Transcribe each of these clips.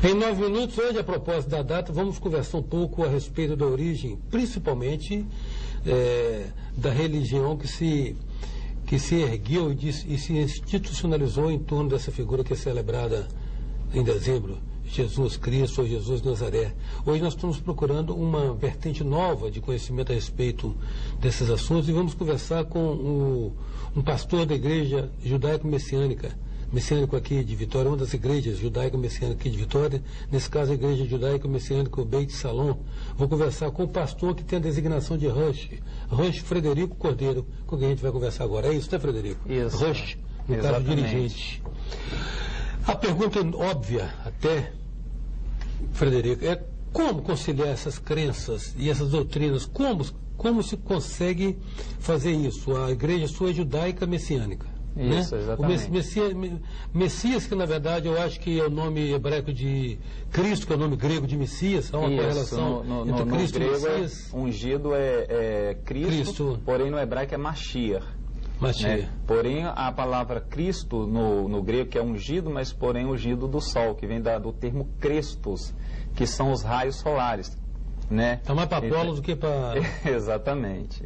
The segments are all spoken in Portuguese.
Em 9 minutos, hoje, a propósito da data, vamos conversar um pouco a respeito da origem, principalmente da religião que se ergueu e se institucionalizou em torno dessa figura que é celebrada em dezembro, Jesus Cristo ou Jesus de Nazaré. Hoje nós estamos procurando uma vertente nova de conhecimento a respeito desses assuntos e vamos conversar com um pastor da igreja judaico-messiânico aqui de Vitória, uma das igrejas judaico-messiânicas aqui de Vitória, nesse caso a igreja judaico-messiânica Beit Salom. Vou conversar com o pastor que tem a designação de Rush Frederico Cordeiro, com quem a gente vai conversar agora. É isso, né, Frederico? Isso. Rush, no caso dirigente. A pergunta óbvia até, Frederico, é como conciliar essas crenças e essas doutrinas? Como se consegue fazer isso? A igreja sua é judaica messiânica. Isso, né? Exatamente. O Messias, que na verdade eu acho que é o nome hebraico de Cristo, que é o nome grego de Messias, há uma correlação entre Cristo e Messias. Ungido é Cristo, porém no hebraico é Mashiach. Né? Porém, a palavra Cristo no grego, que é ungido, mas porém ungido do sol, que vem do termo Crestos, que são os raios solares. Né? Então, mais para Apolos do que para... Exatamente.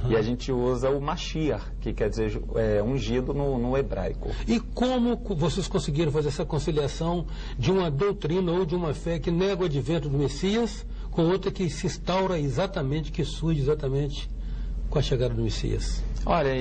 E a gente usa o Mashiach, que quer dizer ungido no hebraico. E como vocês conseguiram fazer essa conciliação de uma doutrina ou de uma fé que nega o advento do Messias com outra que se instaura exatamente, que surge exatamente com a chegada do Messias? Olha,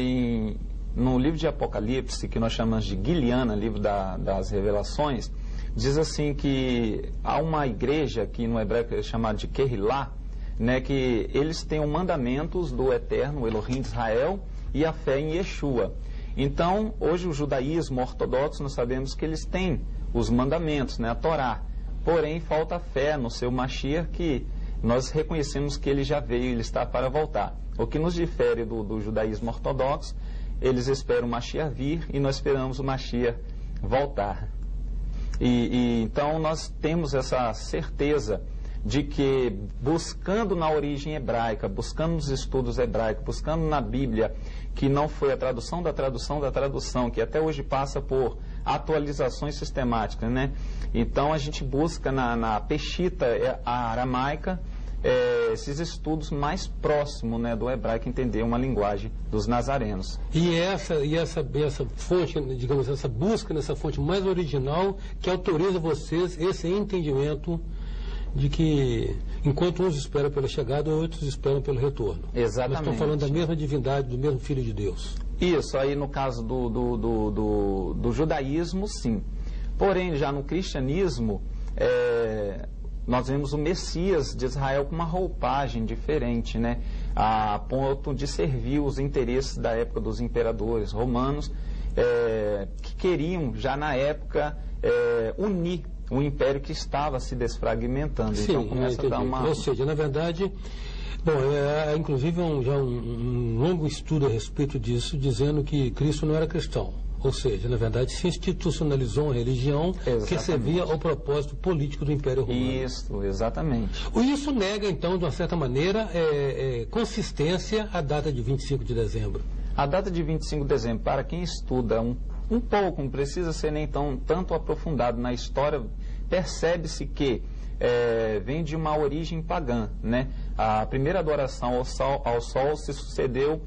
no livro de Apocalipse, que nós chamamos de Guiliana, livro das revelações, diz assim que há uma igreja, que no hebraico é chamada de Kehillah, né, que eles têm os mandamentos do eterno Elohim de Israel e a fé em Yeshua. Então, hoje o judaísmo ortodoxo, nós sabemos que eles têm os mandamentos, né, a Torá. Porém, falta a fé no seu Mashiach, que nós reconhecemos que ele já veio, ele está para voltar. O que nos difere do judaísmo ortodoxo, eles esperam o Mashiach vir e nós esperamos o Mashiach voltar. Então nós temos essa certeza de que, buscando na origem hebraica, buscando nos estudos hebraicos, buscando na Bíblia, que não foi a tradução da tradução da tradução, que até hoje passa por atualizações sistemáticas, né? Então a gente busca na Peshita, a aramaica, esses estudos mais próximos, né, do hebraico, entender uma linguagem dos nazarenos. E essa fonte, digamos, essa busca nessa fonte mais original que autoriza vocês esse entendimento de que enquanto uns esperam pela chegada, outros esperam pelo retorno. Exatamente. Nós estamos falando da mesma divindade, do mesmo Filho de Deus. Isso, aí no caso do judaísmo, sim. Porém, já no cristianismo, nós vemos o Messias de Israel com uma roupagem diferente, né? A ponto de servir os interesses da época dos imperadores romanos, que queriam, já na época, unir o império que estava se desfragmentando. Sim, então começa a dar uma... Ou seja, na verdade, bom, inclusive já um longo estudo a respeito disso, dizendo que Cristo não era cristão. Ou seja, na verdade, se institucionalizou uma religião que servia ao propósito político do Império Romano. Isso, exatamente. Isso nega, então, de uma certa maneira, consistência à data de 25 de dezembro. A data de 25 de dezembro, para quem estuda um pouco, não precisa ser nem tanto aprofundado na história, percebe-se que vem de uma origem pagã, né? A primeira adoração ao sol se sucedeu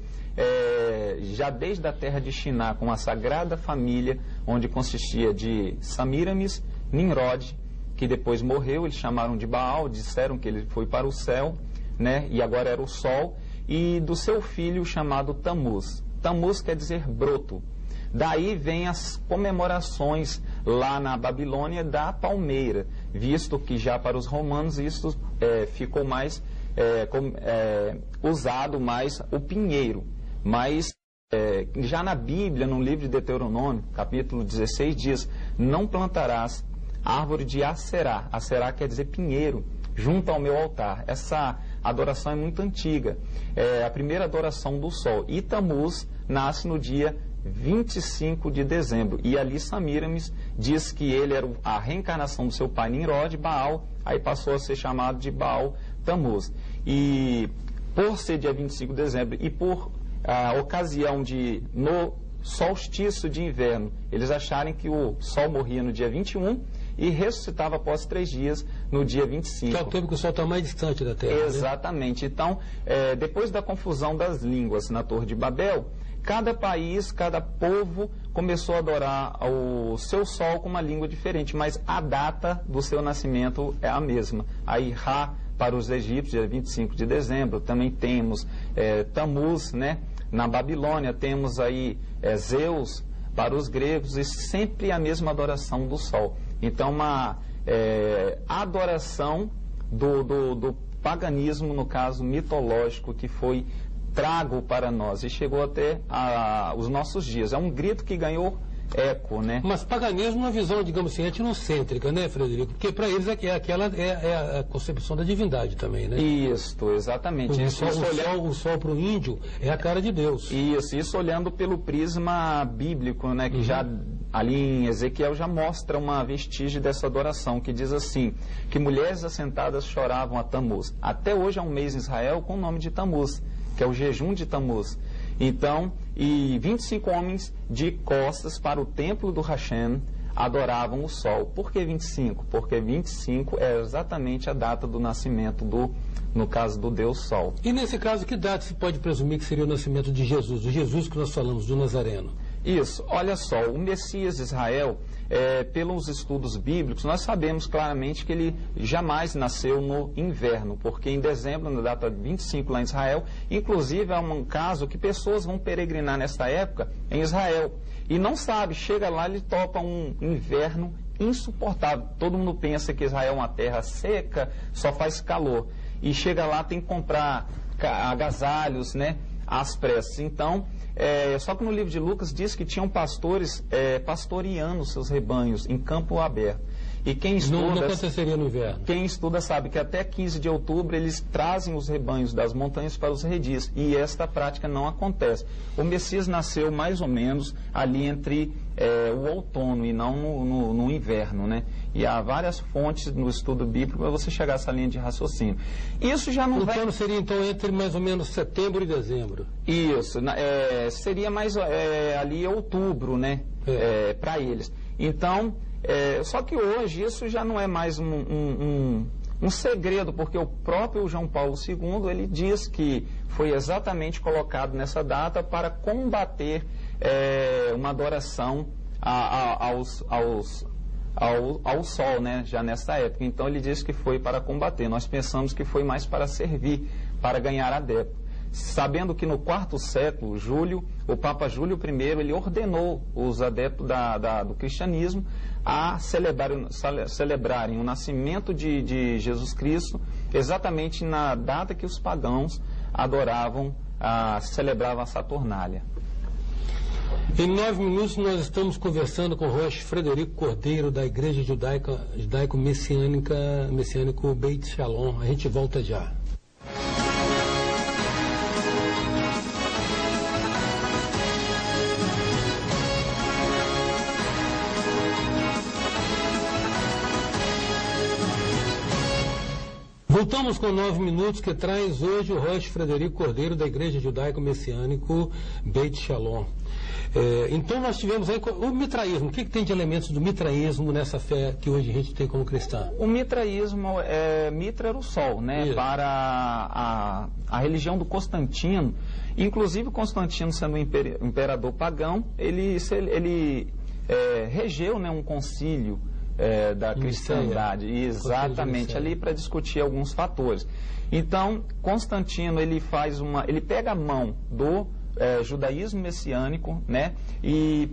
já desde a terra de Shiná, com a Sagrada Família, onde consistia de Samiramis, Nimrod, que depois morreu, eles chamaram de Baal, disseram que ele foi para o céu, né? E agora era o sol, e do seu filho chamado Tamuz. Tamuz quer dizer broto. Daí vem as comemorações lá na Babilônia da palmeira, visto que já para os romanos isso ficou mais usado mais o pinheiro. Mas já na Bíblia, no livro de Deuteronômio, capítulo 16, diz: não plantarás árvore de Aserá. Aserá quer dizer pinheiro, junto ao meu altar. Essa adoração é muito antiga. É a primeira adoração do sol. E Tamuz nasce no dia 25 de dezembro. E ali Samiramis diz que ele era a reencarnação do seu pai Nimrod, Baal, aí passou a ser chamado de Baal Tamuz. E por ser dia 25 de dezembro e por a ocasião de, no solstício de inverno, eles acharem que o sol morria no dia 21 e ressuscitava após 3 dias, no dia 25. Que é o tempo que o Sol está mais distante da Terra. Exatamente. Né? Então, depois da confusão das línguas na Torre de Babel, cada país, cada povo começou a adorar o seu sol com uma língua diferente, mas a data do seu nascimento é a mesma. Aí, Ra, para os egípcios, dia 25 de dezembro. Também temos Tammuz, né? Na Babilônia. Temos aí Zeus para os gregos, e sempre a mesma adoração do sol. Então, uma adoração do paganismo, no caso mitológico, que foi trago para nós e chegou até os nossos dias. É um grito que ganhou eco, né? Mas paganismo é uma visão, digamos assim, etnocêntrica, né, Frederico? Porque para eles aquela é a concepção da divindade também, né? Isso, exatamente. O sol para o índio é a cara de Deus. Isso olhando pelo prisma bíblico, né? Que já ali em Ezequiel já mostra uma vestígio dessa adoração, que diz assim, que mulheres assentadas choravam a Tammuz. Até hoje há um mês em Israel com o nome de Tammuz, que é o jejum de Tammuz. Então, e 25 homens de costas para o templo do Hashem adoravam o sol. Por que 25? Porque 25 é exatamente a data do nascimento no caso do Deus Sol. E nesse caso, que data se pode presumir que seria o nascimento de Jesus, o Jesus que nós falamos, do Nazareno? Isso, olha só, o Messias de Israel, pelos estudos bíblicos, nós sabemos claramente que ele jamais nasceu no inverno, porque em dezembro, na data 25 lá em Israel, inclusive é um caso que pessoas vão peregrinar nesta época em Israel, e não sabe, chega lá, ele topa um inverno insuportável. Todo mundo pensa que Israel é uma terra seca, só faz calor, e chega lá, tem que comprar agasalhos, né, às pressas. Então, só que no livro de Lucas diz que tinham pastores pastoreando seus rebanhos em campo aberto. E quem estuda, não aconteceria no inverno. Quem estuda sabe que até 15 de outubro eles trazem os rebanhos das montanhas para os redis. E esta prática não acontece. O Messias nasceu mais ou menos ali entre o outono e não no inverno, né? E há várias fontes no estudo bíblico para você chegar a essa linha de raciocínio. Isso já não vai... O seria então entre mais ou menos setembro e dezembro. Isso, seria mais ali outubro, né? Para eles. Então, só que hoje isso já não é mais um segredo, porque o próprio João Paulo II, ele diz que foi exatamente colocado nessa data para combater uma adoração ao sol, né, já nessa época. Então ele diz que foi para combater. Nós pensamos que foi mais para servir, para ganhar adeptos. Sabendo que no 4º século, o Papa Júlio I, ele ordenou os adeptos do cristianismo a celebrarem o nascimento de Jesus Cristo exatamente na data que os pagãos celebravam a Saturnália. Em 9 minutos nós estamos conversando com o Rosh Frederico Cordeiro, da Igreja Judaico-Messiânico Beit Shalom. A gente volta já. Voltamos com 9 minutos, que traz hoje o Rosh Frederico Cordeiro, da Igreja Judaico-Messiânico Beit Shalom. Então nós tivemos aí o mitraísmo. O que tem de elementos do mitraísmo nessa fé que hoje a gente tem como cristã? O mitraísmo, Mitra era o sol, né? Para a religião do Constantino. Inclusive Constantino, sendo um imperador pagão, ele regeu, né, um concílio da cristandade, exatamente, ali para discutir alguns fatores. Então, Constantino, ele pega a mão do judaísmo messiânico, né, e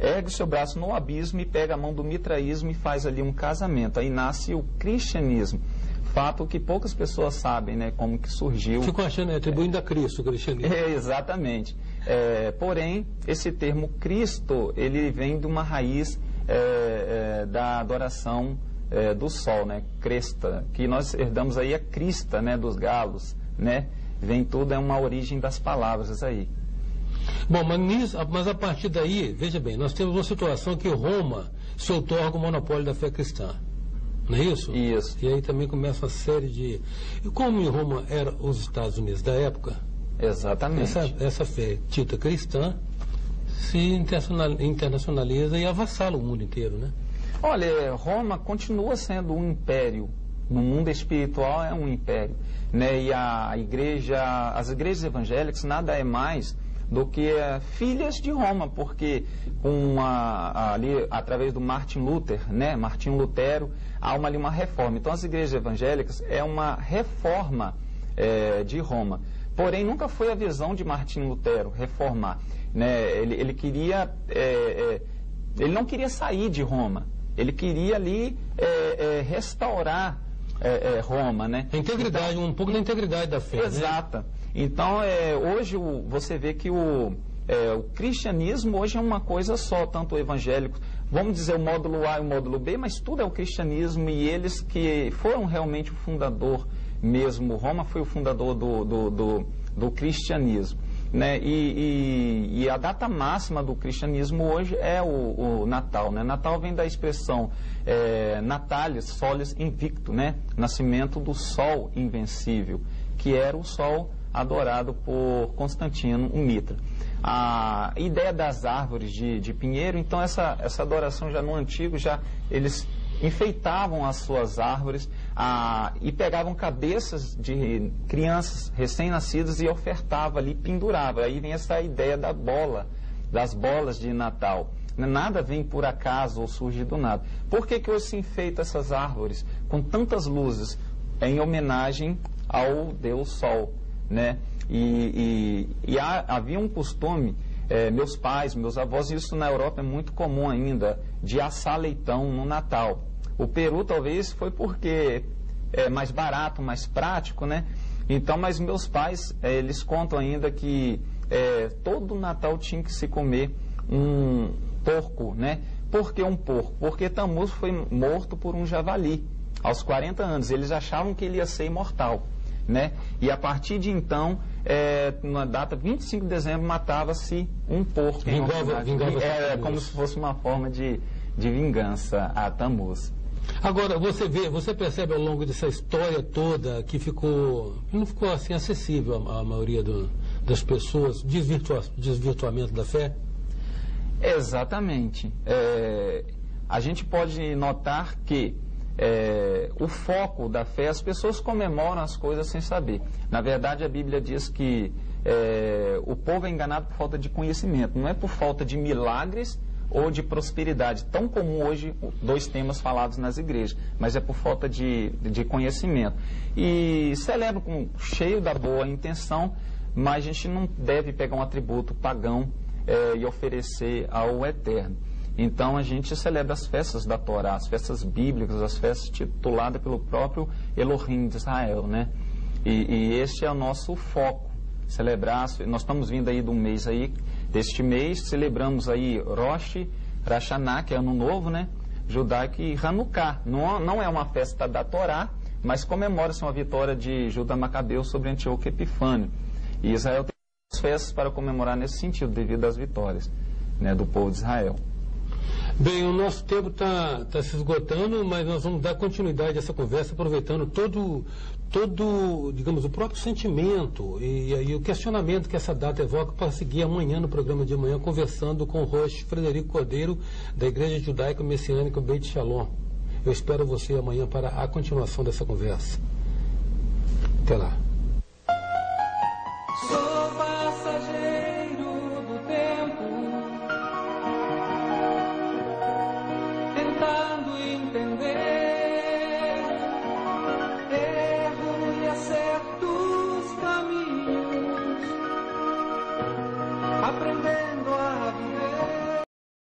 ergue o seu braço no abismo e pega a mão do mitraísmo e faz ali um casamento. Aí nasce o cristianismo. Fato que poucas pessoas sabem, né, como que surgiu. Ficou achando, atribuindo a Cristo o cristianismo. Exatamente. Porém, esse termo Cristo, ele vem de uma raiz da adoração do sol, né? Cresta, que nós herdamos aí a crista, né, dos galos, né? Vem tudo, é uma origem das palavras aí. Bom, mas a partir daí, veja bem, nós temos uma situação que Roma se outorga o monopólio da fé cristã. Não é isso? Isso. E aí também começa uma série de... E como em Roma eram os Estados Unidos da época, exatamente, essa fé dita cristã se internacionaliza e avassala o mundo inteiro, né? Olha, Roma continua sendo um império. No mundo espiritual é um império, né? E as igrejas evangélicas nada é mais do que filhas de Roma, porque ali, através do Martin Luther, né? Martinho Lutero, há ali uma reforma. Então, as igrejas evangélicas é uma reforma de Roma. Porém, nunca foi a visão de Martinho Lutero reformar, né? Ele queria, ele não queria sair de Roma. Ele queria ali restaurar Roma, né? A integridade, então, um pouco da integridade da fé. Exata. Né? Então, hoje você vê que o cristianismo hoje é uma coisa só, tanto o evangélico, vamos dizer o módulo A e o módulo B, mas tudo é o cristianismo, e eles que foram realmente o fundador mesmo. Roma foi o fundador do cristianismo. Né? E a data máxima do cristianismo hoje é o Natal, né? Natal vem da expressão Natalis Solis Invicto, né? Nascimento do Sol Invencível, que era o Sol adorado por Constantino, o Mitra. A ideia das árvores de pinheiro, então essa adoração já no antigo, eles enfeitavam as suas árvores e pegavam cabeças de crianças recém-nascidas e ofertava ali, pendurava. Aí vem essa ideia das bolas de Natal. Nada vem por acaso ou surge do nada. Por que hoje se enfeita essas árvores com tantas luzes? Em homenagem ao Deus Sol, né? Havia um costume, meus pais, meus avós, isso na Europa é muito comum ainda, de assar leitão no Natal. O peru talvez foi porque é mais barato, mais prático, né? Então, mas meus pais, eles contam ainda que todo Natal tinha que se comer um porco, né? Por que um porco? Porque Tammuz foi morto por um javali aos 40 anos. Eles achavam que ele ia ser imortal, né? E a partir de então, na data 25 de dezembro, matava-se um porco. Vingava como se fosse uma forma de vingança a Tammuz. Agora, você percebe ao longo dessa história toda que não ficou assim acessível à maioria das pessoas, desvirtuamento da fé? Exatamente. A gente pode notar que o foco da fé, as pessoas comemoram as coisas sem saber. Na verdade, a Bíblia diz que o povo é enganado por falta de conhecimento, não é por falta de milagres ou de prosperidade, tão comum hoje, dois temas falados nas igrejas, mas é por falta de conhecimento. E celebra cheio da boa intenção, mas a gente não deve pegar um atributo pagão e oferecer ao Eterno. Então a gente celebra as festas da Torá, as festas bíblicas, as festas tituladas pelo próprio Elohim de Israel, né? E este é o nosso foco, celebrar. Nós estamos vindo aí de um mês aí, deste mês, celebramos aí Rosh Hashanah, que é Ano Novo, né? Judaico, e Hanukkah. Não é uma festa da Torá, mas comemora-se uma vitória de Judá Macabeu sobre Antíoco Epifânio. E Israel tem festas para comemorar nesse sentido, devido às vitórias, né, do povo de Israel. Bem, o nosso tempo está se esgotando, mas nós vamos dar continuidade a essa conversa, aproveitando todo, digamos, o próprio sentimento e o questionamento que essa data evoca, para seguir amanhã no programa de amanhã, conversando com o Rosh Frederico Cordeiro, da Igreja Judaica Messiânica Beit Shalom. Eu espero você amanhã para a continuação dessa conversa. Até lá.